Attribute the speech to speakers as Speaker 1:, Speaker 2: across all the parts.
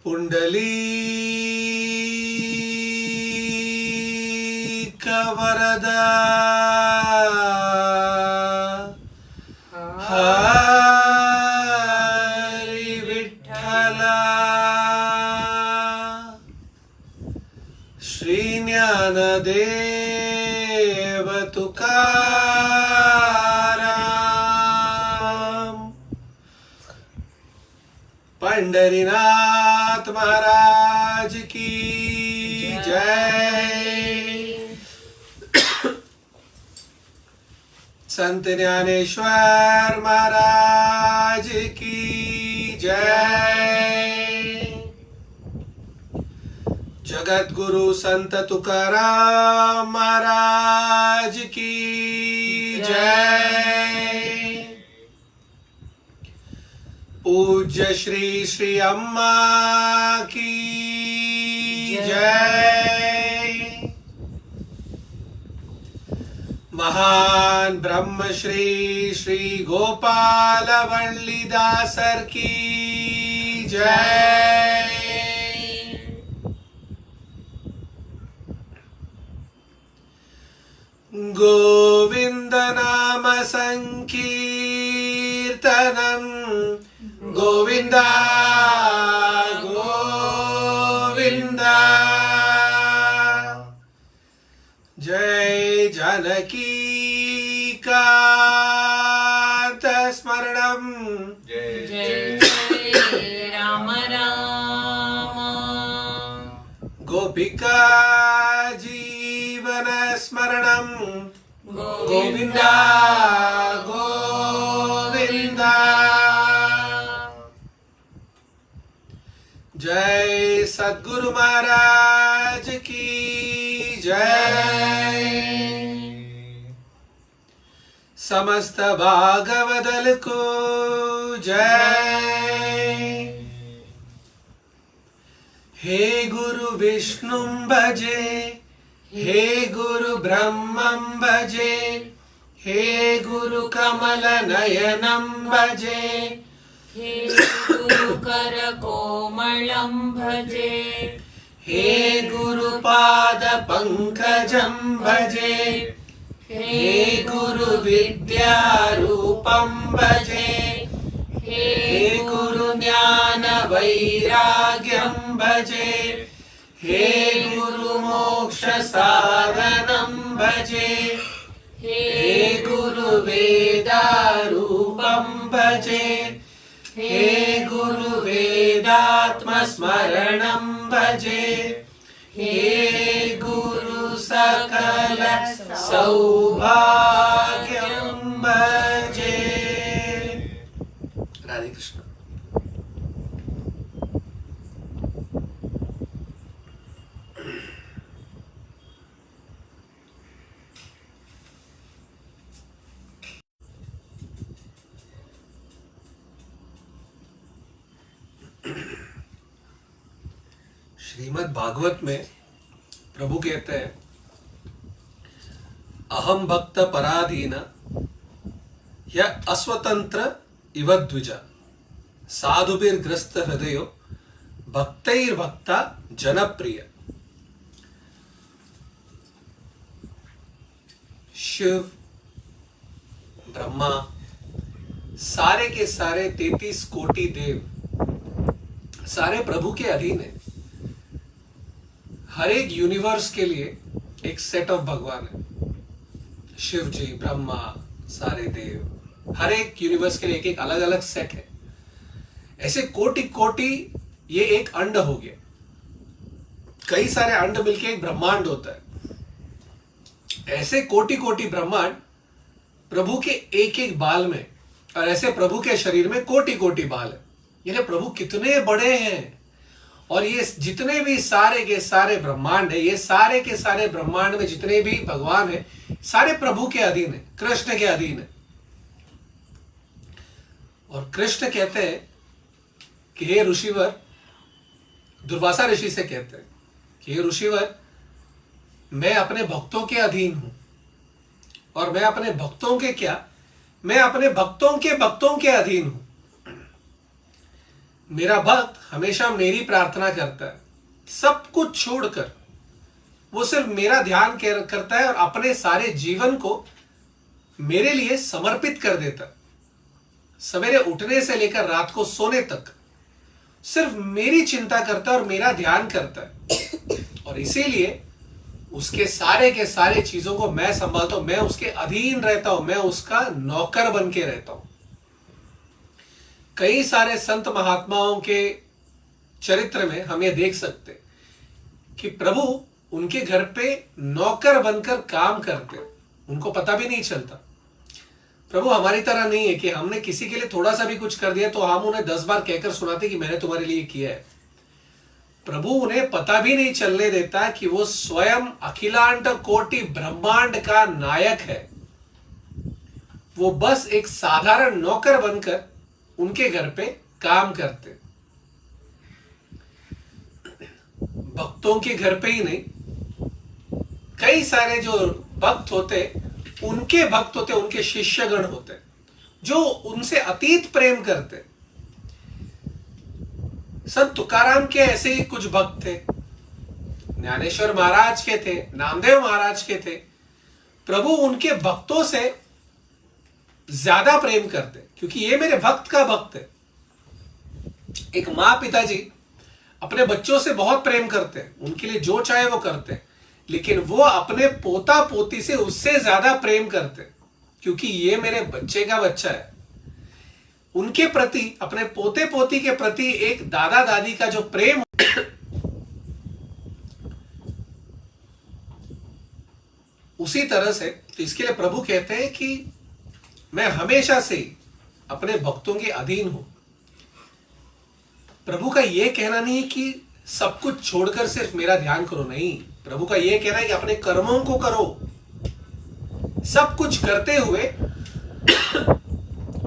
Speaker 1: पुंडलीक वरदा हरि विठ्ठला श्री ज्ञानदेव तुकाराम पंढरीनाथ महाराज की जय। संत ज्ञानेश्वर महाराज की जय। जगत गुरु संत तुकाराम महाराज की जय। पूज्य श्री श्री अम्मा की जय। महान ब्रह्म श्री श्री गोपाल वल्लीदासर की जय। गोविंद नाम संकीर्तनम गोविंदा गोविंदा। जय जानकी कांत स्मरणम
Speaker 2: जय जय राम राम।
Speaker 1: गोपिका जीवन स्मरणम गोविंदा गोविंदा। जय सद्गुरु महाराज की जय। समस्त भागवदल को जय। हे गुरु विष्णुं भजे हे गुरु ब्रह्मं भजे हे गुरु कमल नयनं भजे
Speaker 2: हे गुरु कर कोमलं भजे
Speaker 1: हे गुरु पाद पंकजं भजे हे गुरु विद्या रूपं भजे हे गुरु ज्ञान वैराग्यं भजे हे गुरु मोक्ष साधनं भजे हे गुरु वेदारूपं भजे हे गुरु वेदात्म स्मरणं भजे हे गुरु सकल सौभाग्यं भजे। राधे कृष्ण। श्रीमद् भागवत में प्रभु कहते हैं अहम भक्त पराधीन या अस्वतंत्र इव द्विज साधुभिर्ग्रस्त हृदयो भक्तैर्भक्ता जनप्रिय। शिव ब्रह्मा सारे के सारे 33 कोटि देव सारे प्रभु के अधीन है। हर एक यूनिवर्स के लिए एक सेट ऑफ भगवान है। शिव जी ब्रह्मा सारे देव हर एक यूनिवर्स के लिए एक एक अलग अलग सेट है। ऐसे कोटि कोटि ये एक अंड हो गया। कई सारे अंड मिलके एक ब्रह्मांड होता है। ऐसे कोटि कोटि ब्रह्मांड प्रभु के एक एक बाल में, और ऐसे प्रभु के शरीर में कोटि कोटि बाल है। यानी प्रभु कितने बड़े हैं। और ये जितने भी सारे के सारे ब्रह्मांड है, ये सारे के सारे ब्रह्मांड में जितने भी भगवान है, सारे प्रभु के अधीन है, कृष्ण के अधीन है। और कृष्ण कहते हैं कि हे ऋषिवर, दुर्वासा ऋषि से कहते हैं कि हे ऋषिवर, मैं अपने भक्तों के अधीन हूं। और मैं अपने भक्तों के क्या, मैं अपने भक्तों के अधीन हूं। मेरा भक्त हमेशा मेरी प्रार्थना करता है, सब कुछ छोड़कर वो सिर्फ मेरा ध्यान करता है और अपने सारे जीवन को मेरे लिए समर्पित कर देता है। सवेरे उठने से लेकर रात को सोने तक सिर्फ मेरी चिंता करता है और मेरा ध्यान करता है। और इसीलिए उसके सारे के सारे चीजों को मैं संभालता हूं, मैं उसके अधीन रहता हूं, मैं उसका नौकर बन के रहता हूं। कई सारे संत महात्माओं के चरित्र में हम ये देख सकते कि प्रभु उनके घर पे नौकर बनकर काम करते, उनको पता भी नहीं चलता। प्रभु हमारी तरह नहीं है कि हमने किसी के लिए थोड़ा सा भी कुछ कर दिया तो हम उन्हें 10 बार कहकर सुनाते कि मैंने तुम्हारे लिए किया है। प्रभु उन्हें पता भी नहीं चलने देता कि वो स्वयं अखिलांड कोटि ब्रह्मांड का नायक है। वो बस एक साधारण नौकर बनकर उनके घर पे काम करते। भक्तों के घर पे ही नहीं, कई सारे जो भक्त होते, उनके भक्त होते, उनके शिष्यगण होते जो उनसे अतीत प्रेम करते। संत तुकाराम के ऐसे ही कुछ भक्त थे, ज्ञानेश्वर महाराज के थे, नामदेव महाराज के थे। प्रभु उनके भक्तों से ज्यादा प्रेम करते क्योंकि ये मेरे भक्त का भक्त है। एक माँ पिताजी अपने बच्चों से बहुत प्रेम करते हैं, उनके लिए जो चाहे वो करते हैं, लेकिन वो अपने पोता पोती से उससे ज्यादा प्रेम करते क्योंकि ये मेरे बच्चे का बच्चा है। उनके प्रति, अपने पोते पोती के प्रति एक दादा दादी का जो प्रेम, उसी तरह से तो इसके लिए प्रभु कहते हैं कि मैं हमेशा से अपने भक्तों के अधीन हूं। प्रभु का यह कहना नहीं है कि सब कुछ छोड़कर सिर्फ मेरा ध्यान करो, नहीं। प्रभु का यह कहना है कि अपने कर्मों को करो, सब कुछ करते हुए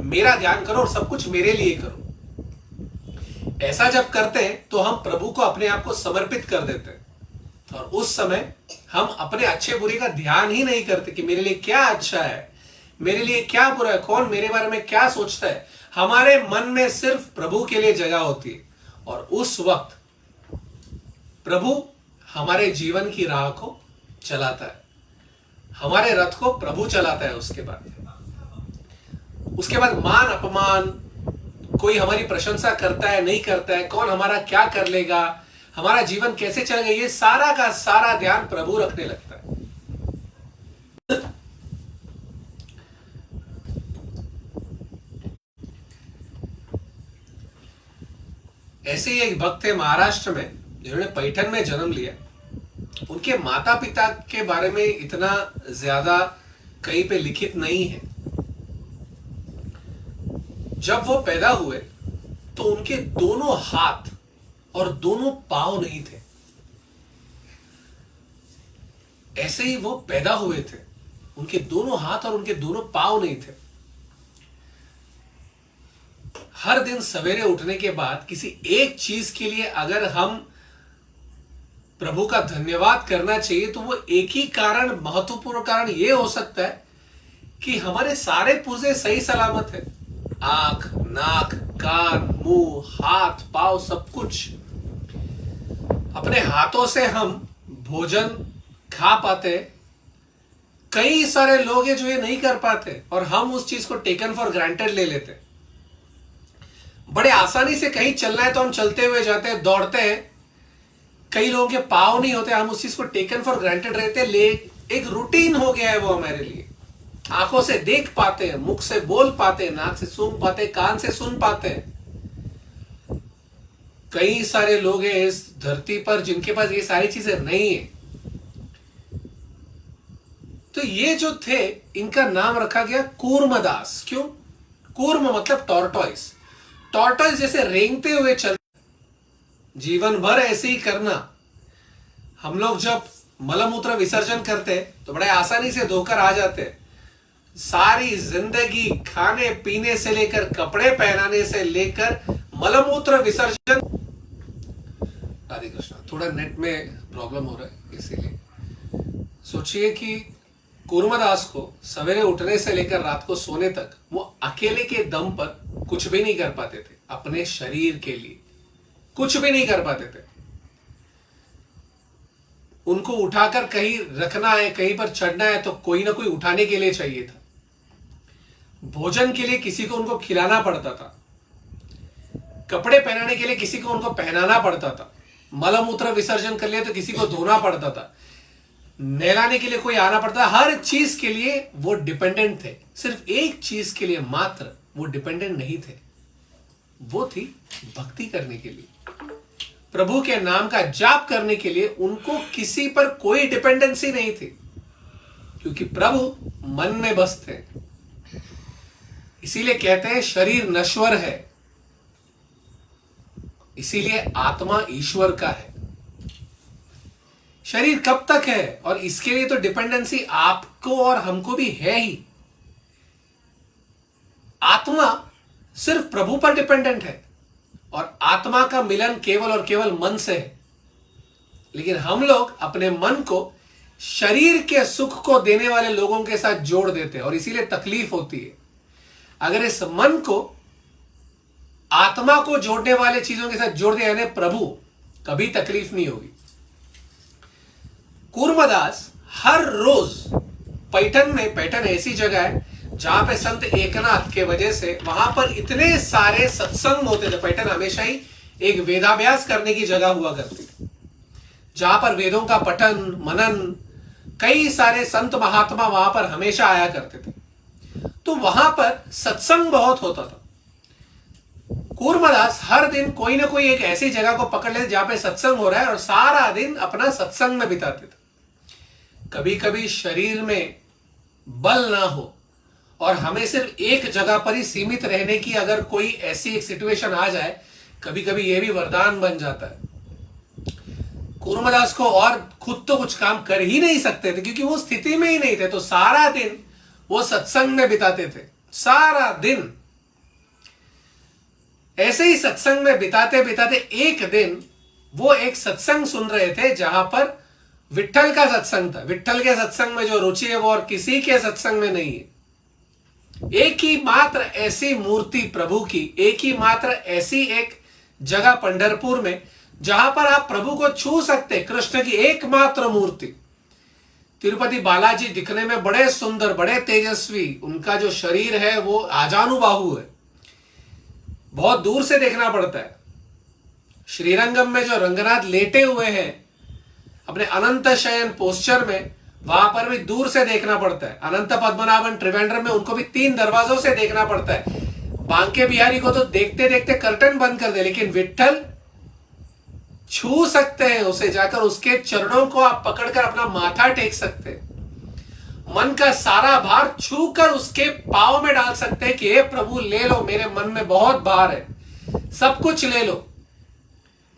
Speaker 1: मेरा ध्यान करो और सब कुछ मेरे लिए करो। ऐसा जब करते हैं तो हम प्रभु को अपने आप को समर्पित कर देते हैं और उस समय हम अपने अच्छे बुरे का ध्यान ही नहीं करते कि मेरे लिए क्या अच्छा है, मेरे लिए क्या बुरा है, कौन मेरे बारे में क्या सोचता है। हमारे मन में सिर्फ प्रभु के लिए जगह होती है और उस वक्त प्रभु हमारे जीवन की राह को चलाता है, हमारे रथ को प्रभु चलाता है। उसके बाद मान अपमान, कोई हमारी प्रशंसा करता है नहीं करता है, कौन हमारा क्या कर लेगा, हमारा जीवन कैसे चलेगा, ये सारा का सारा ध्यान प्रभु रखने लगता है। ऐसे ही एक भक्त थे महाराष्ट्र में जिन्होंने पैठण में जन्म लिया। उनके माता पिता के बारे में इतना ज्यादा कहीं पे लिखित नहीं है। जब वो पैदा हुए तो उनके दोनों हाथ और दोनों पांव नहीं थे। ऐसे ही वो पैदा हुए थे, उनके दोनों हाथ और उनके दोनों पांव नहीं थे। हर दिन सवेरे उठने के बाद किसी एक चीज के लिए अगर हम प्रभु का धन्यवाद करना चाहिए तो वो एक ही कारण, महत्वपूर्ण कारण ये हो सकता है कि हमारे सारे पुर्जे सही सलामत है। आंख, नाक, कान, मुंह, हाथ, पांव, सब कुछ। अपने हाथों से हम भोजन खा पाते। कई सारे लोग हैं जो ये नहीं कर पाते और हम उस चीज को टेकन फॉर ग्रांटेड ले लेते। बड़े आसानी से कहीं चलना है तो हम चलते हुए जाते हैं, दौड़ते हैं। कई लोगों के पाँव नहीं होते, हम उस चीज को टेकन फॉर ग्रांटेड रहते हैं। एक रूटीन हो गया है वो हमारे लिए। आंखों से देख पाते हैं, मुख से बोल पाते हैं, नाक से सूंघ पाते हैं, कान से सुन पाते हैं। कई सारे लोग हैं इस धरती पर जिनके पास ये सारी चीजें नहीं है। तो ये जो थे इनका नाम रखा गया कूर्मदास। क्यों? कूर्म मतलब टॉर्टॉइस। टॉर्टॉइस जैसे रेंगते हुए चल, जीवन भर ऐसे ही करना। हम लोग जब मलमूत्र विसर्जन करते तो बड़े आसानी से धोकर आ जाते। सारी जिंदगी खाने पीने से लेकर कपड़े पहनाने से लेकर मलमूत्र विसर्जन। राधे कृष्णा, थोड़ा नेट में प्रॉब्लम हो रहा है इसीलिए। सोचिए कि कूर्मदास को सवेरे उठने से लेकर रात को सोने तक वो अकेले के दम पर कुछ भी नहीं कर पाते थे। अपने शरीर के लिए कुछ भी नहीं कर पाते थे। उनको उठाकर कहीं रखना है, कहीं पर चढ़ना है तो कोई ना कोई उठाने के लिए चाहिए था। भोजन के लिए किसी को उनको खिलाना पड़ता था। कपड़े पहनाने के लिए किसी को उनको पहनाना पड़ता था। मलमूत्र विसर्जन कर लिए तो किसी को धोना पड़ता था। नहलाने के लिए कोई आना पड़ता। हर चीज के लिए वो डिपेंडेंट थे। सिर्फ एक चीज के लिए मात्र वो डिपेंडेंट नहीं थे, वो थी भक्ति करने के लिए, प्रभु के नाम का जाप करने के लिए। उनको किसी पर कोई डिपेंडेंसी नहीं थी, क्योंकि प्रभु मन में बस थे। इसीलिए कहते हैं शरीर नश्वर है, इसीलिए आत्मा ईश्वर का है। शरीर कब तक है? और इसके लिए तो डिपेंडेंसी आपको और हमको भी है ही। आत्मा सिर्फ प्रभु पर डिपेंडेंट है और आत्मा का मिलन केवल और केवल मन से है। लेकिन हम लोग अपने मन को शरीर के सुख को देने वाले लोगों के साथ जोड़ देते हैं और इसीलिए तकलीफ होती है। अगर इस मन को आत्मा को जोड़ने वाले चीजों के साथ जोड़ दिया यानी प्रभु, कभी तकलीफ नहीं होगी। कूर्मदास हर रोज पैठन ऐसी जगह है जहां पे संत एकनाथ के वजह से वहां पर इतने सारे सत्संग होते थे। पैठन हमेशा ही एक वेदाभ्यास करने की जगह हुआ करती थी, जहां पर वेदों का पठन मनन, कई सारे संत महात्मा वहां पर हमेशा आया करते थे। तो वहां पर सत्संग बहुत होता था। कूर्मदास हर दिन कोई ना कोई एक ऐसी जगह को पकड़ लेते जहां पे सत्संग हो रहा है और सारा दिन अपना सत्संग में बिताते थे। कभी कभी शरीर में बल ना हो और हमें सिर्फ एक जगह पर ही सीमित रहने की अगर कोई ऐसी एक सिचुएशन आ जाए, कभी कभी यह भी वरदान बन जाता है। कूर्मदास को और खुद तो कुछ काम कर ही नहीं सकते थे क्योंकि वो स्थिति में ही नहीं थे, तो सारा दिन वो सत्संग में बिताते थे। सारा दिन ऐसे ही सत्संग में बिताते बिताते एक दिन वो एक सत्संग सुन रहे थे जहां पर विट्ठल का सत्संग था। विट्ठल के सत्संग में जो रुचि है वो और किसी के सत्संग में नहीं है। एक ही मात्र ऐसी मूर्ति प्रभु की, एक ही मात्र ऐसी एक जगह पंढरपुर में जहां पर आप प्रभु को छू सकते, कृष्ण की एकमात्र मूर्ति। तिरुपति बालाजी दिखने में बड़े सुंदर, बड़े तेजस्वी, उनका जो शरीर है वो आजानुबाहु है, बहुत दूर से देखना पड़ता है। श्रीरंगम में जो रंगनाथ लेटे हुए हैं अपने अनंत शयन पोस्चर में, वहां पर भी दूर से देखना पड़ता है। अनंत पद्मनाभन त्रिवेंद्रम में उनको भी 3 दरवाजों से देखना पड़ता है। बांके बिहारी को तो देखते देखते कर्टन बंद कर दे, लेकिन विट्ठल छू सकते हैं उसे, जाकर उसके चरणों को आप पकड़कर अपना माथा टेक सकते हैं। मन का सारा भार छूकर उसके पांव में डाल सकते हैं कि हे प्रभु ले लो, मेरे मन में बहुत भार है, सब कुछ ले लो,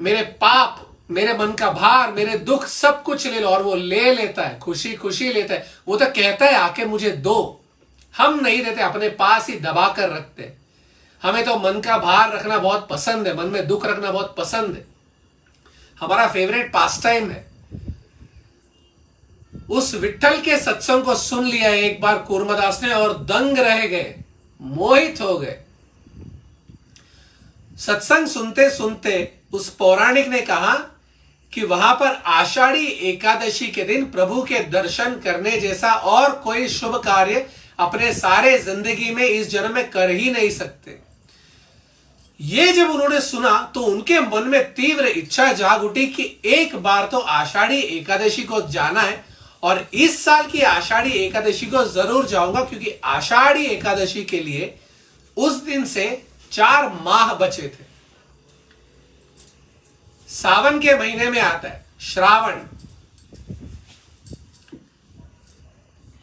Speaker 1: मेरे पाप, मेरे मन का भार, मेरे दुख सब कुछ ले लो। और वो ले लेता है, खुशी खुशी लेता है। वो तो कहता है आके मुझे दो। हम नहीं देते, अपने पास ही दबा कर रखते हैं। हमें तो मन का भार रखना बहुत पसंद है, मन में दुख रखना बहुत पसंद है, हमारा फेवरेट पास टाइम है। उस विट्ठल के सत्संग को सुन लिया एक बार कूर्मदास ने और दंग रह गए, मोहित हो गए। सत्संग सुनते सुनते उस पौराणिक ने कहा कि वहां पर आषाढ़ी एकादशी के दिन प्रभु के दर्शन करने जैसा और कोई शुभ कार्य अपने सारे जिंदगी में इस जन्म में कर ही नहीं सकते। ये जब उन्होंने सुना तो उनके मन में तीव्र इच्छा जाग उठी कि एक बार तो आषाढ़ी एकादशी को जाना है और इस साल की आषाढ़ी एकादशी को जरूर जाऊंगा, क्योंकि आषाढ़ी एकादशी के लिए उस दिन से 4 माह बचे थे। सावन के महीने में आता है श्रावण।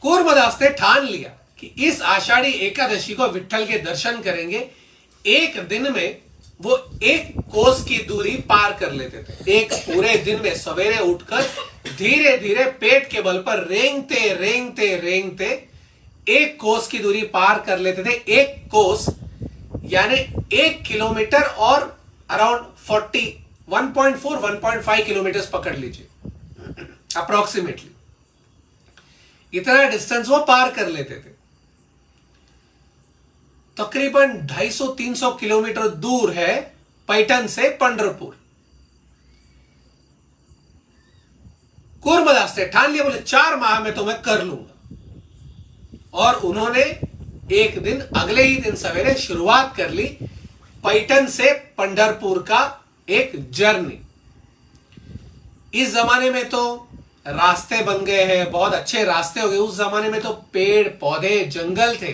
Speaker 1: कूर्मदास ने ठान लिया कि इस आषाढ़ी एकादशी को विट्ठल के दर्शन करेंगे। एक दिन में वो 1 कोस की दूरी पार कर लेते थे। एक पूरे दिन में सवेरे उठकर धीरे धीरे पेट के बल पर रेंगते रेंगते रेंगते 1 कोस की दूरी पार कर लेते थे। 1 कोस यानी 1 किलोमीटर और अराउंड 1.5 किलोमीटर पकड़ लीजिए अप्रोक्सीमेटली, इतना डिस्टेंस वो पार कर लेते थे। तकरीबन 250-300 किलोमीटर दूर है पैठण से पंढरपुर। कूर्मदास ने ठान लिया, बोले 4 माह में तो मैं कर लूंगा। और उन्होंने एक दिन अगले ही दिन सवेरे शुरुआत कर ली पैठण से पंढरपुर का एक जर्नी। इस जमाने में तो रास्ते बन गए हैं, बहुत अच्छे रास्ते हो गए। उस जमाने में तो पेड़ पौधे जंगल थे,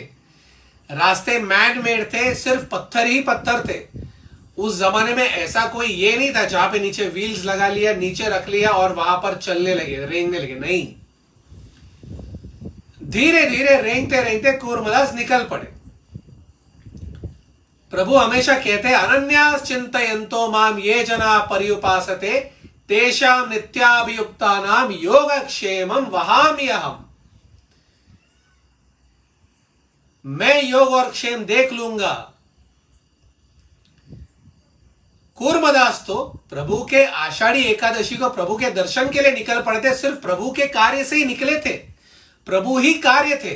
Speaker 1: रास्ते मैन मेड थे, सिर्फ पत्थर ही पत्थर थे। उस जमाने में ऐसा कोई ये नहीं था जहां पे नीचे व्हील्स लगा लिया, नीचे रख लिया और वहां पर चलने लगे, रेंगने लगे, नहीं। धीरे धीरे रेंगते रेंगते कूर्मदास निकल पड़े। प्रभु हमेशा कहते हैं अनन्यास चिंतयन्तो माम ये जना पर्युपासते तेषां नित्याभियुक्तानां योगक्षेमं वहाम्यहम्। मैं योग और क्षेम देख लूंगा। कूर्मदास तो प्रभु के आषाढ़ी एकादशी को प्रभु के दर्शन के लिए निकल पड़े थे। सिर्फ प्रभु के कार्य से ही निकले थे, प्रभु ही कार्य थे।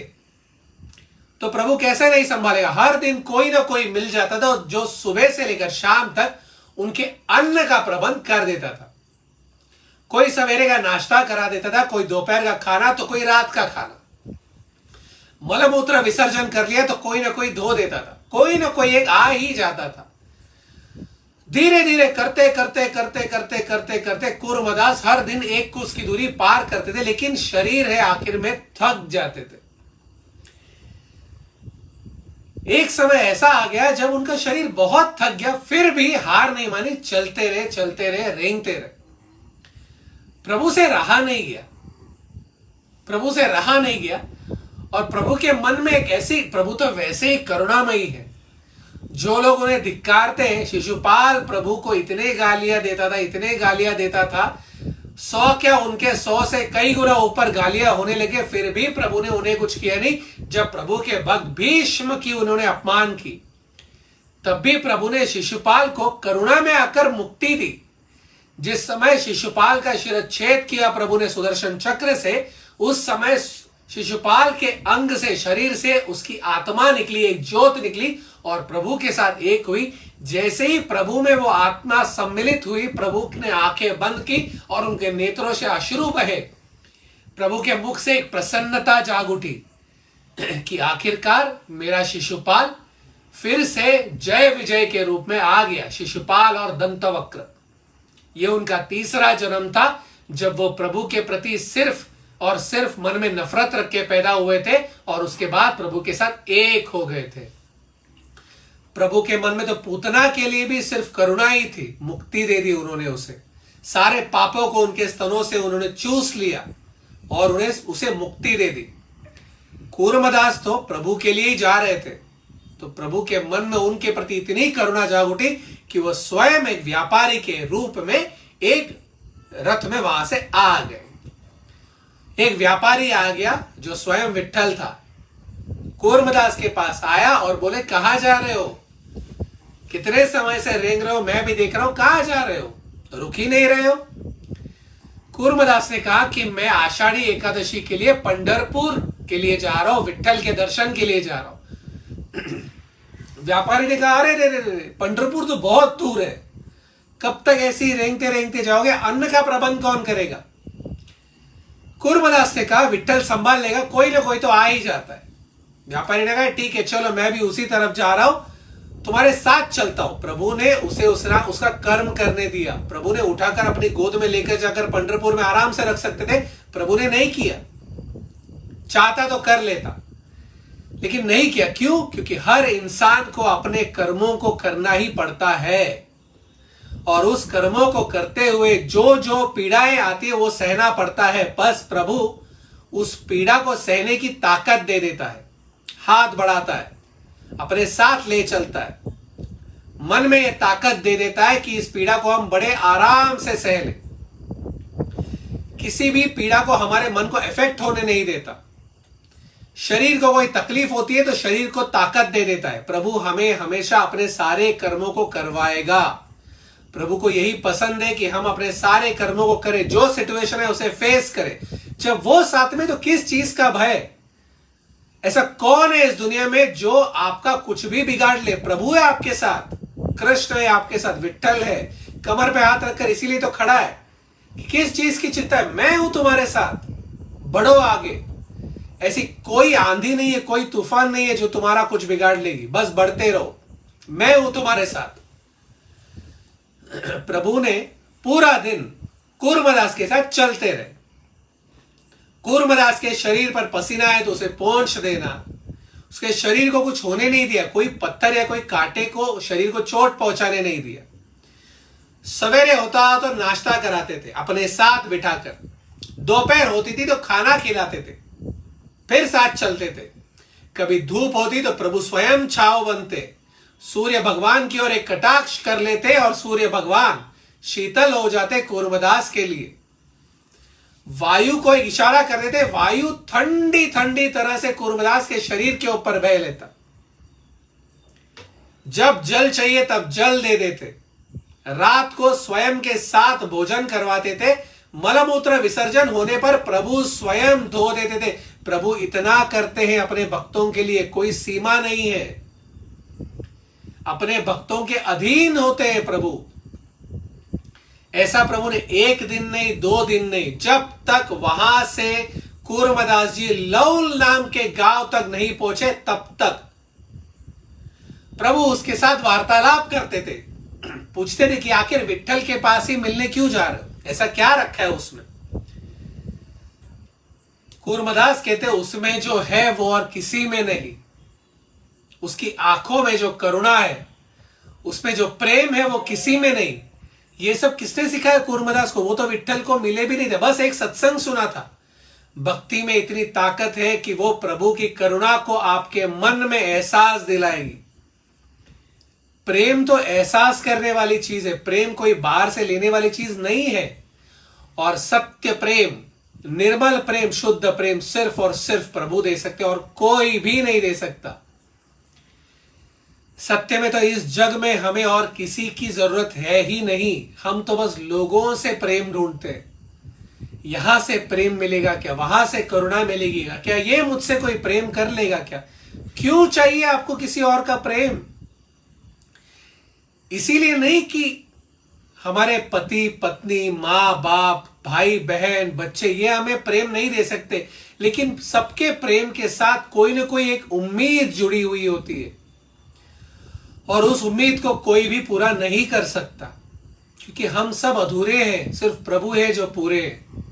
Speaker 1: तो प्रभु कैसे नहीं संभालेगा। हर दिन कोई ना कोई मिल जाता था जो सुबह से लेकर शाम तक उनके अन्न का प्रबंध कर देता था। कोई सवेरे का नाश्ता करा देता था, कोई दोपहर का खाना तो कोई रात का खाना। मलमूत्र विसर्जन कर लिया तो कोई ना कोई धो देता था, कोई ना कोई एक आ ही जाता था। धीरे धीरे करते करते करते करते करते करते कूर्मदास हर दिन 1 कोस की दूरी पार करते थे, लेकिन शरीर है आखिर में थक जाते थे। एक समय ऐसा आ गया जब उनका शरीर बहुत थक गया, फिर भी हार नहीं मानी, चलते रहे, रेंगते रहे। प्रभु से रहा नहीं गया, प्रभु से रहा नहीं गया। और प्रभु के मन में एक ऐसी, प्रभु तो वैसे ही करुणामयी है। जो लोग उन्हें धिक्कारते हैं, शिशुपाल प्रभु को इतने गालियां देता था, इतने गालियां देता था, 100 क्या उनके 100 से कई गुना ऊपर गालियां होने लगे, फिर भी प्रभु ने उन्हें कुछ किया नहीं। जब प्रभु के भक्त भीष्म की उन्होंने अपमान की, तब भी प्रभु ने शिशुपाल को करुणा में आकर मुक्ति दी। जिस समय शिशुपाल का शिरच्छेद किया प्रभु ने सुदर्शन चक्र से, उस समय शिशुपाल के अंग से, शरीर से उसकी आत्मा निकली, एक ज्योत निकली और प्रभु के साथ एक हुई। जैसे ही प्रभु में वो आत्मा सम्मिलित हुई, प्रभु ने आंखें बंद की और उनके नेत्रों से अश्रु बहे। प्रभु के मुख से एक प्रसन्नता जाग उठी कि आखिरकार मेरा शिशुपाल फिर से जय विजय के रूप में आ गया। शिशुपाल और दंतवक्र, ये उनका तीसरा जन्म था जब वो प्रभु के प्रति सिर्फ और सिर्फ मन में नफरत रख के पैदा हुए थे और उसके बाद प्रभु के साथ एक हो गए थे। प्रभु के मन में तो पूतना के लिए भी सिर्फ करुणा ही थी, मुक्ति दे दी उन्होंने उसे। सारे पापों को उनके स्तनों से उन्होंने चूस लिया और उन्हें उसे मुक्ति दे दी। कूर्मदास तो प्रभु के लिए ही जा रहे थे, तो प्रभु के मन में उनके प्रति इतनी करुणा जाग उठी कि वह स्वयं एक व्यापारी के रूप में एक रथ में वहां से आ गए। एक व्यापारी आ गया जो स्वयं विट्ठल था, कूर्मदास के पास आया और बोले कहां जा रहे हो, कितने समय से रेंग रहे हो, मैं भी देख रहा हूं, कहां जा रहे हो, रुक ही नहीं रहे हो। कूर्मदास ने कहा कि मैं आषाढ़ी एकादशी के लिए पंढरपुर के लिए जा रहा हूं, विट्ठल के दर्शन के लिए जा रहा हूं। व्यापारी ने कहा अरे रे रे रे, पंढरपुर तो बहुत दूर है, कब तक ऐसे ही रेंगते रेंगते जाओगे, अन्न का प्रबंध कौन करेगा। कूर्मदास ने कहा विट्ठल संभाल लेगा, कोई ना कोई तो आ ही जाता है। व्यापारी ने कहा ठीक है चलो, मैं भी उसी तरफ जा रहा हूं, तुम्हारे साथ चलता हूं। प्रभु ने उसे उसका कर्म करने दिया। प्रभु ने उठाकर अपनी गोद में लेकर जाकर पंढरपुर में आराम से रख सकते थे, प्रभु ने नहीं किया। चाहता तो कर लेता, लेकिन नहीं किया। क्यों? क्योंकि हर इंसान को अपने कर्मों को करना ही पड़ता है और उस कर्मों को करते हुए जो जो पीड़ाएं आती है वो सहना पड़ता है। बस प्रभु उस पीड़ा को सहने की ताकत दे देता है, हाथ बढ़ाता है, अपने साथ ले चलता है, मन में यह ताकत दे देता है कि इस पीड़ा को हम बड़े आराम से सह लें। किसी भी पीड़ा को हमारे मन को इफेक्ट होने नहीं देता। शरीर को कोई तकलीफ होती है तो शरीर को ताकत दे देता है। प्रभु हमें हमेशा अपने सारे कर्मों को करवाएगा। प्रभु को यही पसंद है कि हम अपने सारे कर्मों को करें, जो सिचुएशन है उसे फेस करें। जब वो साथ में तो किस चीज का भय? ऐसा कौन है इस दुनिया में जो आपका कुछ भी बिगाड़ ले? प्रभु है आपके साथ, कृष्ण है आपके साथ, विट्ठल है, कमर पे हाथ रखकर इसीलिए तो खड़ा है कि किस चीज की चिंता है? मैं हूं तुम्हारे साथ, बढ़ो आगे। ऐसी कोई आंधी नहीं है, कोई तूफान नहीं है जो तुम्हारा कुछ बिगाड़ लेगी। बस बढ़ते रहो, मैं हूं तुम्हारे साथ। प्रभु ने पूरा दिन कूर्मदास के साथ चलते रहे। कूर्मदास के शरीर पर पसीना है तो उसे पोंछ देना, उसके शरीर को कुछ होने नहीं दिया, कोई पत्थर या कोई कांटे को शरीर को चोट पहुंचाने नहीं दिया। सवेरे होता तो नाश्ता कराते थे अपने साथ बिठाकर, दोपहर होती थी तो खाना खिलाते थे, फिर साथ चलते थे। कभी धूप होती तो प्रभु स्वयं छाव बनते, सूर्य भगवान की ओर एक कटाक्ष कर लेते और सूर्य भगवान शीतल हो जाते कूर्मदास के लिए। वायु को एक इशारा कर देते, वायु ठंडी ठंडी तरह से कूर्मदास के शरीर के ऊपर बह लेता। जब जल चाहिए तब जल दे देते। रात को स्वयं के साथ भोजन करवाते थे। मलमूत्र विसर्जन होने पर प्रभु स्वयं धो देते थे। प्रभु इतना करते हैं अपने भक्तों के लिए, कोई सीमा नहीं है। अपने भक्तों के अधीन होते हैं प्रभु। ऐसा प्रभु ने एक दिन नहीं, 2 दिन नहीं, जब तक वहां से कूर्मदास जी लौल नाम के गांव तक नहीं पहुंचे तब तक प्रभु उसके साथ वार्तालाप करते थे। पूछते थे कि आखिर विट्ठल के पास ही मिलने क्यों जा रहे हो, ऐसा क्या रखा है उसमें? कूर्मदास कहते उसमें जो है वो और किसी में नहीं। उसकी आंखों में जो करुणा है, उसमें जो प्रेम है वो किसी में नहीं। ये सब किसने सिखाया कूर्मदास को? वो तो विट्ठल को मिले भी नहीं थे, बस एक सत्संग सुना था। भक्ति में इतनी ताकत है कि वो प्रभु की करुणा को आपके मन में एहसास दिलाएगी। प्रेम तो एहसास करने वाली चीज है, प्रेम कोई बाहर से लेने वाली चीज नहीं है। और सत्य प्रेम, निर्मल प्रेम, शुद्ध प्रेम सिर्फ और सिर्फ प्रभु दे सकते और कोई भी नहीं दे सकता। सत्य में तो इस जग में हमें और किसी की जरूरत है ही नहीं। हम तो बस लोगों से प्रेम ढूंढते हैं। यहां से प्रेम मिलेगा क्या? वहां से करुणा मिलेगी क्या? ये मुझसे कोई प्रेम कर लेगा क्या? क्यों चाहिए आपको किसी और का प्रेम? इसीलिए नहीं कि हमारे पति पत्नी, माँ बाप, भाई बहन, बच्चे ये हमें प्रेम नहीं दे सकते, लेकिन सबके प्रेम के साथ कोई ना कोई एक उम्मीद जुड़ी हुई होती है और उस उम्मीद को कोई भी पूरा नहीं कर सकता, क्योंकि हम सब अधूरे हैं, सिर्फ प्रभु है जो पूरे हैं।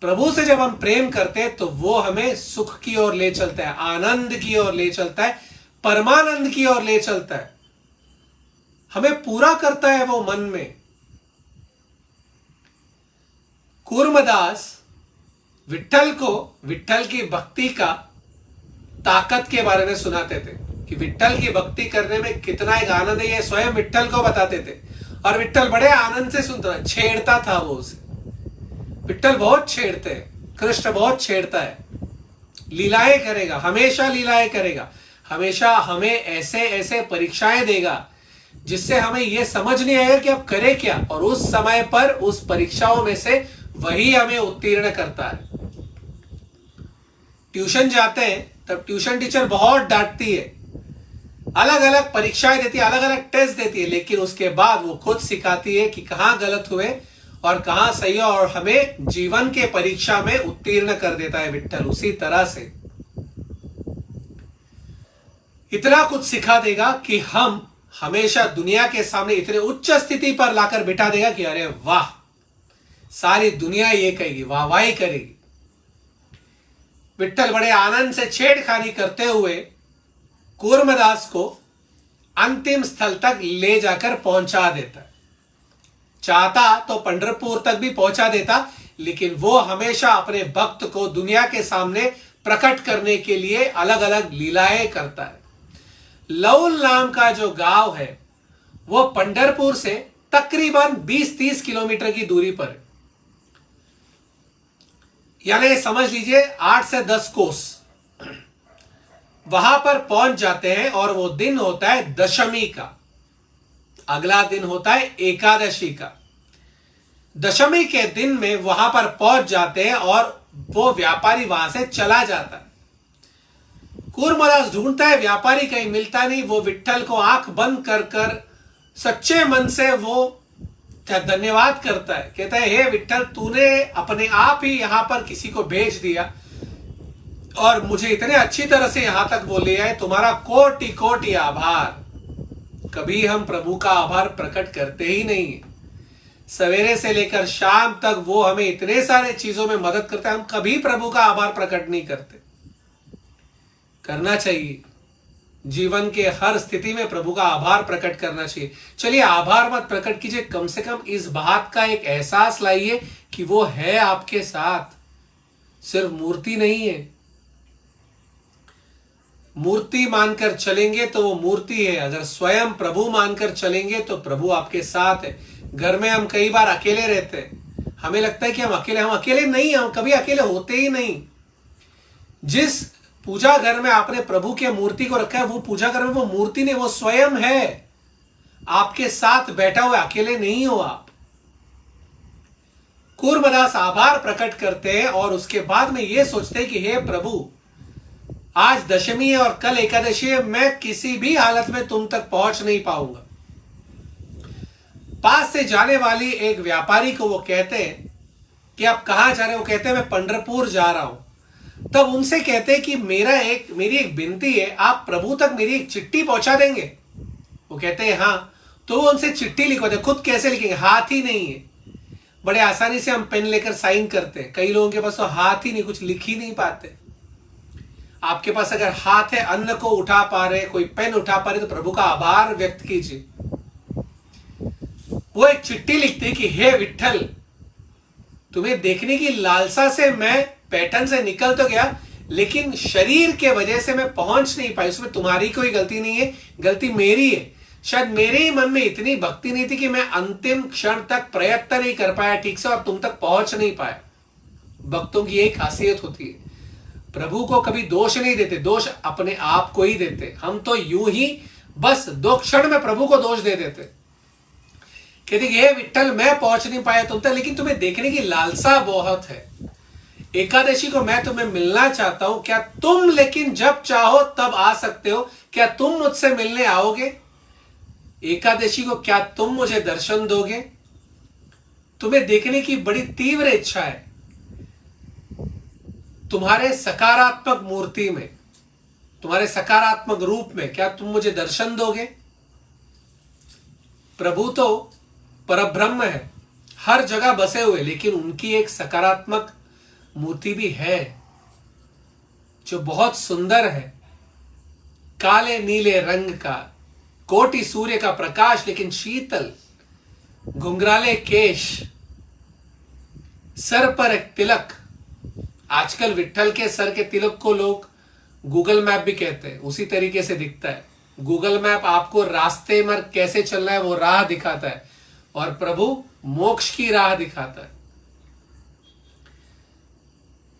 Speaker 1: प्रभु से जब हम प्रेम करते हैं तो वो हमें सुख की ओर ले चलता है, आनंद की ओर ले चलता है, परमानंद की ओर ले चलता है, हमें पूरा करता है वो मन में। कूर्मदास विट्ठल को विट्ठल की भक्ति का ताकत के बारे में सुनाते थे कि विट्ठल की भक्ति करने में कितना एक आनंद है, ये स्वयं विट्ठल को बताते थे। और विट्ठल बड़े आनंद से सुनता, छेड़ता था वो उसे। विट्ठल बहुत छेड़ते हैं, कृष्ण बहुत छेड़ता है, लीलाएं करेगा, हमेशा लीलाएं करेगा, हमेशा हमें ऐसे ऐसे परीक्षाएं देगा जिससे हमें यह समझ नहीं आएगा कि अब करें क्या, और उस समय पर उस परीक्षाओं में से वही हमें उत्तीर्ण करता है। ट्यूशन जाते हैं तब ट्यूशन टीचर बहुत डांटती है, अलग अलग परीक्षाएं देती है, अलग अलग टेस्ट देती है, लेकिन उसके बाद वो खुद सिखाती है कि कहां गलत हुए और कहां सही है, और हमें जीवन के परीक्षा में उत्तीर्ण कर देता है विट्ठल। उसी तरह से इतना कुछ सिखा देगा कि हम हमेशा दुनिया के सामने इतने उच्च स्थिति पर लाकर बिठा देगा कि अरे वाह, सारी दुनिया ये कहेगी, वाहवाही करेगी। विट्ठल बड़े आनंद से छेड़खानी करते हुए कूर्मदास को अंतिम स्थल तक ले जाकर पहुंचा देता है। चाहता तो पंढरपुर तक भी पहुंचा देता, लेकिन वो हमेशा अपने भक्त को दुनिया के सामने प्रकट करने के लिए अलग अलग लीलाएं करता है। लौल नाम का जो गांव है वो पंढरपुर से तकरीबन 20-30 किलोमीटर की दूरी पर है, यानी समझ लीजिए 8 से 10 कोस। वहां पर पहुंच जाते हैं और वो दिन होता है दशमी का, अगला दिन होता है एकादशी का। दशमी के दिन में वहां पर पहुंच जाते हैं और वो व्यापारी वहां से चला जाता है। कूर्मदास ढूंढता है, व्यापारी कहीं मिलता नहीं। वो विट्ठल को आंख बंद कर कर सच्चे मन से वो धन्यवाद करता है, कहता है हे विट्ठल, तूने अपने आप ही यहां पर किसी को भेज दिया और मुझे इतने अच्छी तरह से यहां तक वो ले आए, तुम्हारा कोटि कोटि आभार। कभी हम प्रभु का आभार प्रकट करते ही नहीं है। सवेरे से लेकर शाम तक वो हमें इतने सारे चीजों में मदद करता है, हम कभी प्रभु का आभार प्रकट नहीं करते। करना चाहिए, जीवन के हर स्थिति में प्रभु का आभार प्रकट करना चाहिए। चलिए आभार मत प्रकट कीजिए, कम से कम इस बात का एक एहसास लाइए कि वो है आपके साथ, सिर्फ मूर्ति नहीं है। मूर्ति मानकर चलेंगे तो वो मूर्ति है, अगर स्वयं प्रभु मानकर चलेंगे तो प्रभु आपके साथ है। घर में हम कई बार अकेले रहते हैं, हमें लगता है कि हम अकेले नहीं, हम कभी अकेले होते ही नहीं। जिस पूजा घर में आपने प्रभु के मूर्ति को रखा है, वो पूजा घर में वो मूर्ति नहीं, वो स्वयं है, आपके साथ बैठा हुआ, अकेले नहीं हो आप। कूर्मदास आभार प्रकट करते हैं और उसके बाद में ये सोचते हैं कि हे प्रभु, आज दशमी है और कल एकादशी है, मैं किसी भी हालत में तुम तक पहुंच नहीं पाऊंगा। पास से जाने वाली एक व्यापारी को वो कहते हैं कि आप कहां जा रहे हो? वो कहते हैं मैं पंढरपुर जा रहा हूं। तब उनसे कहते हैं कि मेरी एक विनती है, आप प्रभु तक मेरी एक चिट्ठी पहुंचा देंगे? वो कहते हैं हाँ। तो वो उनसे चिट्ठी लिखवाते। खुद कैसे लिखेंगे? हाथ ही नहीं है। बड़े आसानी से हम पेन लेकर साइन करते हैं, कई लोगों के पास तो हाथ ही नहीं, कुछ लिख ही नहीं पाते। आपके पास अगर हाथ है, अन्न को उठा पा रहे, कोई पेन उठा पा रहे, तो प्रभु का आभार व्यक्त कीजिए। वो एक चिट्ठी लिखते कि हे विट्ठल, तुम्हें देखने की लालसा से मैं पैटर्न से निकल तो गया, लेकिन शरीर के वजह से मैं पहुंच नहीं पाई। उसमें तुम्हारी कोई गलती नहीं है, गलती मेरी है। शायद मेरे ही मन में इतनी भक्ति नहीं थी कि मैं अंतिम क्षण तक प्रयत्न नहीं कर पाया ठीक से और तुम तक पहुंच नहीं पाया। भक्तों की एक खासियत होती है, प्रभु को कभी दोष नहीं देते, दोष अपने आप को ही देते। हम तो यूं ही बस 2 क्षण में प्रभु को दोष दे देते, कहते कि हे विट्ठल, मैं पहुंच नहीं पाया तुम तक, लेकिन तुम्हें देखने की लालसा बहुत है। एकादशी को मैं तुम्हें मिलना चाहता हूं, क्या तुम लेकिन जब चाहो तब आ सकते हो? क्या तुम मुझसे मिलने आओगे? एकादशी को क्या तुम मुझे दर्शन दोगे? तुम्हें देखने की बड़ी तीव्र इच्छा है, तुम्हारे सकारात्मक मूर्ति में, तुम्हारे सकारात्मक रूप में, क्या तुम मुझे दर्शन दोगे? प्रभु तो परब्रह्म है, हर जगह बसे हुए, लेकिन उनकी एक सकारात्मक मूर्ति भी है जो बहुत सुंदर है। काले नीले रंग का, कोटि सूर्य का प्रकाश लेकिन शीतल, घुंघराले केश, सर पर एक तिलक। आजकल विट्ठल के सर के तिलक को लोग गूगल मैप भी कहते हैं, उसी तरीके से दिखता है। गूगल मैप आपको रास्ते में कैसे चलना है वो राह दिखाता है, और प्रभु मोक्ष की राह दिखाता है।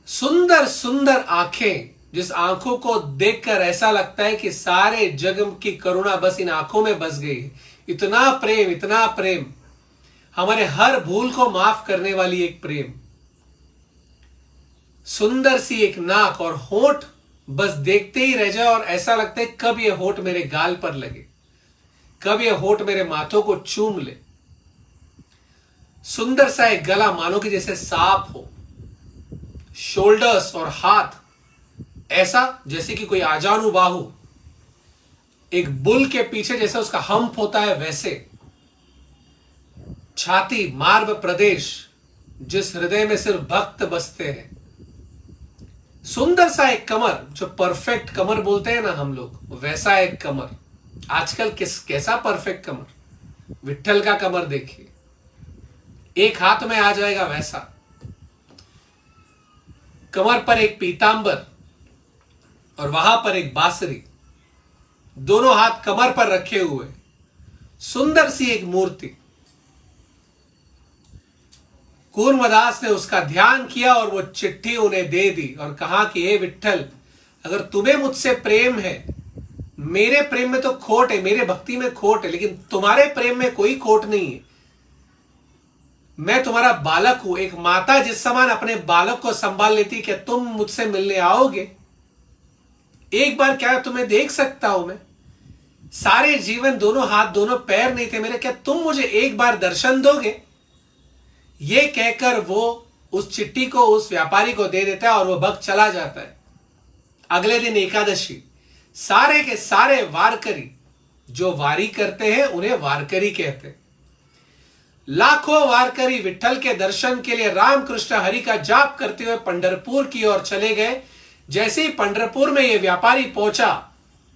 Speaker 1: सुंदर सुंदर आंखें, जिस आंखों को देखकर ऐसा लगता है कि सारे जग की करुणा बस इन आंखों में बस गई है। इतना प्रेम, इतना प्रेम, हमारे हर भूल को माफ करने वाली एक प्रेम। सुंदर सी एक नाक और होंठ, बस देखते ही रह जाए और ऐसा लगता है कब ये होंठ मेरे गाल पर लगे, कब ये होंठ मेरे माथों को चूम ले। सुंदर सा एक गला, मानो कि जैसे सांप हो। शोल्डर्स और हाथ ऐसा जैसे कि कोई आजानु बाहु, एक बुल के पीछे जैसे उसका हम्प होता है वैसे। छाती, मार्ब प्रदेश, जिस हृदय में सिर्फ भक्त बसते हैं। सुंदर सा एक कमर, जो परफेक्ट कमर बोलते हैं ना हम लोग, वैसा एक कमर। आजकल कैसा परफेक्ट कमर, विट्ठल का कमर देखिए, एक हाथ में आ जाएगा वैसा। कमर पर एक पीतांबर और वहां पर एक बांसुरी, दोनों हाथ कमर पर रखे हुए, सुंदर सी एक मूर्ति। कूर्मदास ने उसका ध्यान किया और वो चिट्ठी उन्हें दे दी और कहा कि हे विट्ठल, अगर तुम्हें मुझसे प्रेम है, मेरे प्रेम में तो खोट है, मेरे भक्ति में खोट है, लेकिन तुम्हारे प्रेम में कोई खोट नहीं है। मैं तुम्हारा बालक हूं। एक माता जिस समान अपने बालक को संभाल लेती, क्या तुम मुझसे मिलने आओगे? एक बार क्या तुम्हें देख सकता हूं मैं? सारे जीवन दोनों हाथ दोनों पैर नहीं थे मेरे, क्या तुम मुझे एक बार दर्शन दोगे? ये कहकर वो उस चिट्ठी को उस व्यापारी को दे देता है और वो भक्त चला जाता है। अगले दिन एकादशी, सारे के सारे वारकरी जो वारी करते हैं उन्हें वारकरी कहते हैं। लाखों वारकरी विट्ठल के दर्शन के लिए रामकृष्ण हरि का जाप करते हुए पंढरपुर की ओर चले गए। जैसे ही पंढरपुर में यह व्यापारी पहुंचा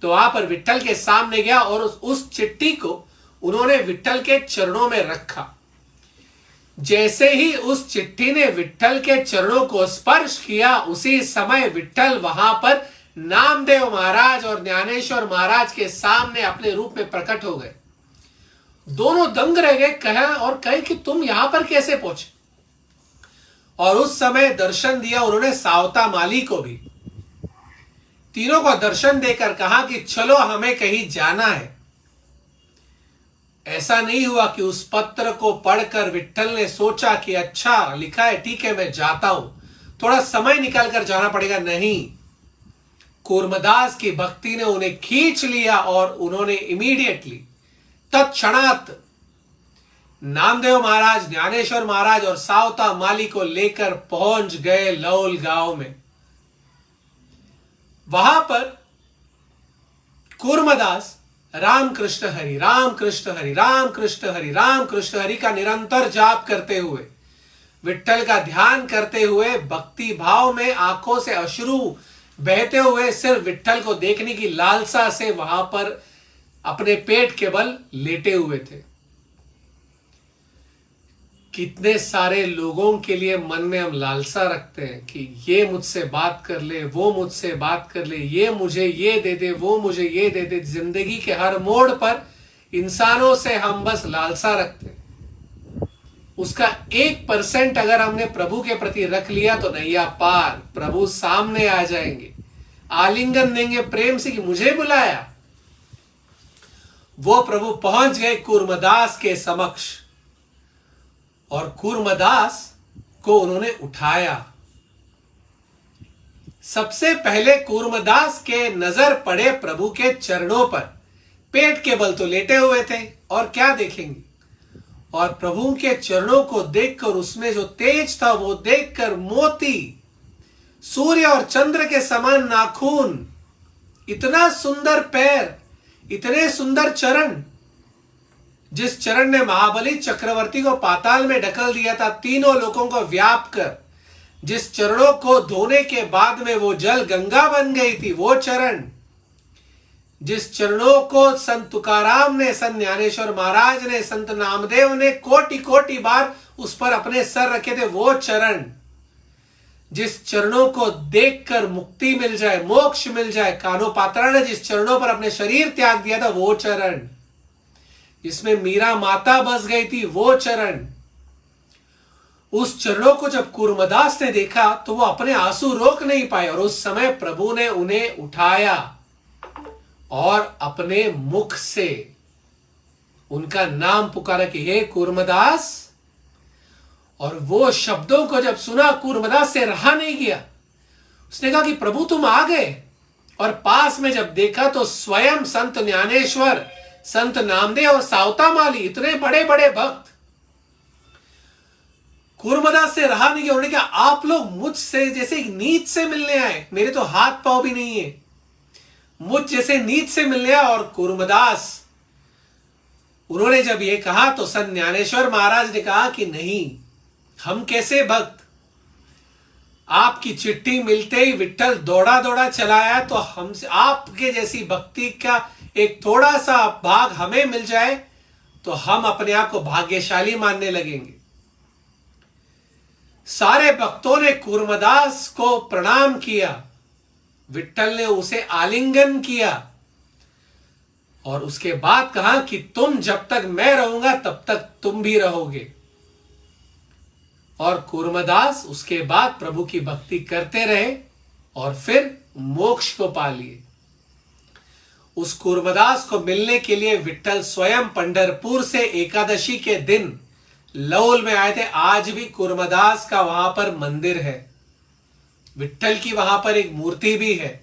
Speaker 1: तो वहां पर विट्ठल के सामने गया और उस चिट्ठी को उन्होंने विट्ठल के चरणों में रखा। जैसे ही उस चिट्ठी ने विट्ठल के चरणों को स्पर्श किया, उसी समय विट्ठल वहां पर नामदेव महाराज और ज्ञानेश्वर महाराज के सामने अपने रूप में प्रकट हो गए। दोनों दंग रह गए, कहे कि तुम यहां पर कैसे पहुंचे? और उस समय दर्शन दिया उन्होंने सावता माली को भी। तीनों को दर्शन देकर कहा कि चलो हमें कहीं जाना है। ऐसा नहीं हुआ कि उस पत्र को पढ़कर विट्ठल ने सोचा कि अच्छा लिखा है, ठीक है मैं जाता हूं, थोड़ा समय निकाल कर जाना पड़ेगा। नहीं, कूर्मदास की भक्ति ने उन्हें खींच लिया और उन्होंने इमीडिएटली तत्क्षणात नामदेव महाराज, ज्ञानेश्वर महाराज और सावता माली को लेकर पहुंच गए लौल गांव में। वहां पर कूर्मदास रामकृष्ण हरि, रामकृष्ण हरि, रामकृष्ण हरि, रामकृष्ण हरि का निरंतर जाप करते हुए, विट्ठल का ध्यान करते हुए, भक्ति भाव में आंखों से अश्रु बहते हुए, सिर्फ विट्ठल को देखने की लालसा से वहां पर अपने पेट के बल लेटे हुए थे। कितने सारे लोगों के लिए मन में हम लालसा रखते हैं कि ये मुझसे बात कर ले, वो मुझसे बात कर ले, ये मुझे ये दे दे, वो मुझे ये दे दे। जिंदगी के हर मोड़ पर इंसानों से हम बस लालसा रखते हैं। उसका 1% अगर हमने प्रभु के प्रति रख लिया तो नैया पार, प्रभु सामने आ जाएंगे, आलिंगन देंगे प्रेम से कि मुझे बुलाया। वो प्रभु पहुंच गए कूर्मदास के समक्ष और कूर्मदास को उन्होंने उठाया। सबसे पहले कूर्मदास के नजर पड़े प्रभु के चरणों पर। पेट के बल तो लेटे हुए थे और क्या देखेंगे, और प्रभु के चरणों को देखकर उसमें जो तेज था वो देखकर मोती, सूर्य और चंद्र के समान नाखून, इतना सुंदर पैर, इतने सुंदर चरण, जिस चरण ने महाबली चक्रवर्ती को पाताल में ढकल दिया था, तीनों लोगों को व्याप कर, जिस चरणों को धोने के बाद में वो जल गंगा बन गई थी, वो चरण, जिस चरणों को संत तुकाराम ने, संत ज्ञानेश्वर महाराज ने, संत नामदेव ने कोटि कोटि बार उस पर अपने सर रखे थे, वो चरण, जिस चरणों को देखकर मुक्ति मिल जाए, मोक्ष मिल जाए, कानोपात्रा ने जिस चरणों पर अपने शरीर त्याग दिया था, वो चरण, जिसमें मीरा माता बस गई थी, वो चरण। उस चरणों को जब कूर्मदास ने देखा तो वो अपने आंसू रोक नहीं पाए और उस समय प्रभु ने उन्हें उठाया और अपने मुख से उनका नाम पुकारा कि हे कूर्मदास। और वो शब्दों को जब सुना कूर्मदास से रहा नहीं गया। उसने कहा कि प्रभु तुम आ गए, और पास में जब देखा तो स्वयं संत ज्ञानेश्वर, संत नामदेव और सावता माली, इतने बड़े बड़े भक्त। कूर्मदास से रहा नहीं गया। उन्होंने कहा आप लोग मुझसे जैसे एक नीच से मिलने आए, मेरे तो हाथ पांव भी नहीं है, मुझ जैसे नीच से मिलने आए। और कूर्मदास, उन्होंने जब ये कहा तो संत ज्ञानेश्वर महाराज ने कहा कि नहीं, हम कैसे भक्त, आपकी चिट्ठी मिलते ही विट्ठल दौड़ा दौड़ा चलाया, तो हमसे आपके जैसी भक्ति का एक थोड़ा सा भाग हमें मिल जाए तो हम अपने आप को भाग्यशाली मानने लगेंगे। सारे भक्तों ने कूर्मदास को प्रणाम किया, विट्ठल ने उसे आलिंगन किया और उसके बाद कहा कि तुम जब तक मैं रहूंगा तब तक तुम भी रहोगे। और कूर्मदास उसके बाद प्रभु की भक्ति करते रहे और फिर मोक्ष को पा लिए। उस कूर्मदास को मिलने के लिए विट्ठल स्वयं पंढरपुर से एकादशी के दिन लौल में आए थे। आज भी कूर्मदास का वहां पर मंदिर है, विट्ठल की वहां पर एक मूर्ति भी है।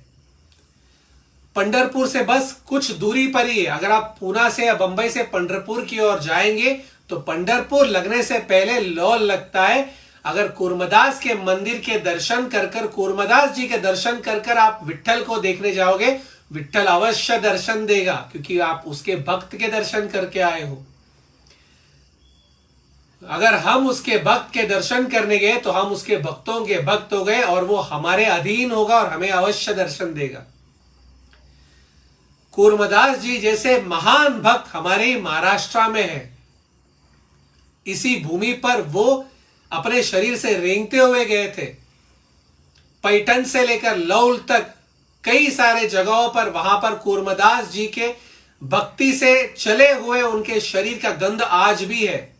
Speaker 1: पंढरपुर से बस कुछ दूरी पर ही है। अगर आप पूना से या बंबई से पंढरपुर की ओर जाएंगे तो पंढरपुर लगने से पहले लौल लगता है। अगर कूर्मदास के मंदिर के दर्शन कर कूर्मदास जी के दर्शन कर आप विट्ठल को देखने जाओगे, विट्ठल अवश्य दर्शन देगा, क्योंकि आप उसके भक्त के दर्शन करके आए हो। अगर हम उसके भक्त के दर्शन करने गए तो हम उसके भक्तों के भक्त हो गए और वो हमारे अधीन होगा और हमें अवश्य दर्शन देगा। कूर्मदास जी जैसे महान भक्त हमारे महाराष्ट्र में है। इसी भूमि पर वो अपने शरीर से रेंगते हुए गए थे। पैठण से लेकर लौल तक कई सारे जगहों पर वहां पर कूर्मदास जी के भक्ति से चले हुए उनके शरीर का गंध आज भी है।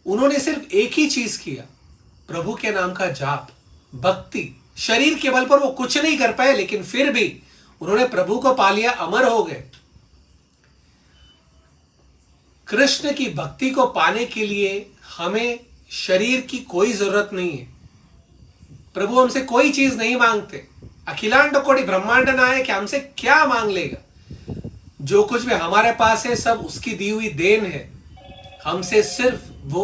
Speaker 1: उन्होंने सिर्फ एक ही चीज किया, प्रभु के नाम का जाप, भक्ति। शरीर के बल पर वो कुछ नहीं कर पाए, लेकिन फिर भी उन्होंने प्रभु को पा लिया, अमर हो गए। कृष्ण की भक्ति को पाने के लिए हमें शरीर की कोई जरूरत नहीं है। प्रभु हमसे कोई चीज नहीं मांगते। अखिलांड कोटि ब्रह्मांड नायक हमसे क्या मांग लेगा? जो कुछ भी हमारे पास है सब उसकी दी हुई देन है। हमसे सिर्फ वो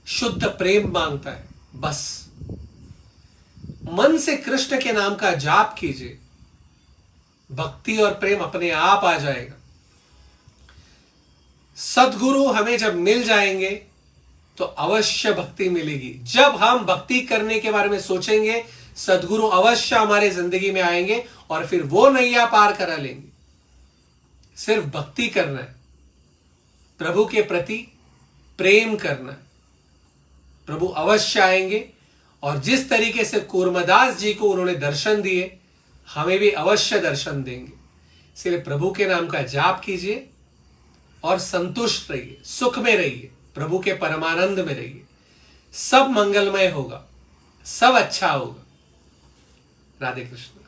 Speaker 1: शुद्ध प्रेम मांगता है, बस। मन से कृष्ण के नाम का जाप कीजिए, भक्ति और प्रेम अपने आप आ जाएगा। सद्गुरु हमें जब मिल जाएंगे तो अवश्य भक्ति मिलेगी। जब हम भक्ति करने के बारे में सोचेंगे, सद्गुरु अवश्य हमारे जिंदगी में आएंगे और फिर वो नैया पार करा लेंगे। सिर्फ भक्ति करना है, प्रभु के प्रति प्रेम करना है, प्रभु अवश्य आएंगे। और जिस तरीके से कूर्मदास जी को उन्होंने दर्शन दिए, हमें भी अवश्य दर्शन देंगे। इसलिए प्रभु के नाम का जाप कीजिए और संतुष्ट रहिए, सुख में रहिए, प्रभु के परमानंद में रहिए। सब मंगलमय होगा, सब अच्छा होगा। राधे कृष्ण।